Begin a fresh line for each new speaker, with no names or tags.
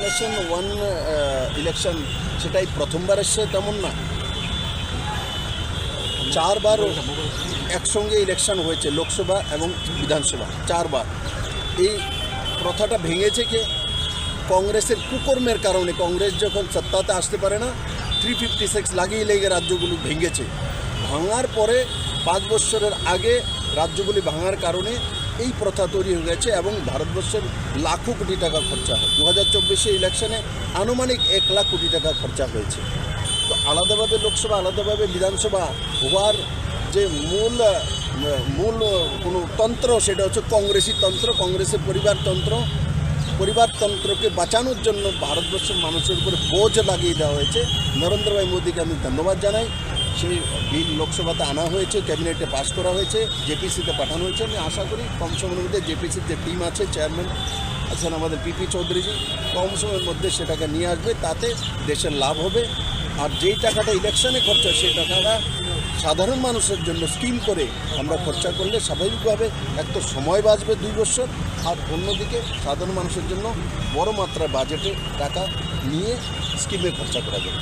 Generation one election সেটাই প্রথমবার এসছে তেমন না, 4 বার একসঙ্গে ইলেকশন হয়েছে, লোকসভা এবং বিধানসভা 4 বার। এই প্রথাটা ভেঙেছে কে? কংগ্রেসের কুকর্মের কারণে। কংগ্রেস যখন সত্তাতে আসতে পারে না, 356 লাগিয়ে লেগে রাজ্যগুলো ভেঙেছে। ভাঙার পরে 5 বছরের আগে রাজ্যগুলি ভাঙার কারণে এই প্রথা তৈরি হয়ে গেছে এবং ভারতবর্ষের লাখো কোটি টাকা খরচা হয়। 2024 ইলেকশনে আনুমানিক 1 লাখ কোটি টাকা খরচা হয়েছে। তো আলাদাভাবে লোকসভা আলাদাভাবে বিধানসভা হওয়ার যে মূল কোনো তন্ত্র, সেটা হচ্ছে কংগ্রেসি তন্ত্র, কংগ্রেসের পরিবারতন্ত্রকে বাঁচানোর জন্য ভারতবর্ষের মানুষের উপরে বোঝ লাগিয়ে দেওয়া হয়েছে। নরেন্দ্র ভাই মোদীকে আমি ধন্যবাদ জানাই। সেই বিল লোকসভাতে আনা হয়েছে, ক্যাবিনেটে পাস করা হয়েছে, জেপিসিতে পাঠানো হয়েছে। আমি আশা করি কম সময়ের মধ্যে জেপিসির যে টিম আছে, চেয়ারম্যান আছেন আমাদের পিপি চৌধুরীজি, কম সময়ের মধ্যে সেটাকে নিয়ে আসবে। তাতে দেশের লাভ হবে। আর যেই টাকাটা ইলেকশনে খরচা, সেই টাকাটা সাধারণ মানুষের জন্য স্কিম করে আমরা খরচা করলে স্বাভাবিকভাবে এক তো সময় বাঁচবে 2 বছর, আর অন্যদিকে সাধারণ মানুষের জন্য বড় মাত্রায় বাজেটে টাকা নিয়ে স্কিমে খরচা করা যাবে।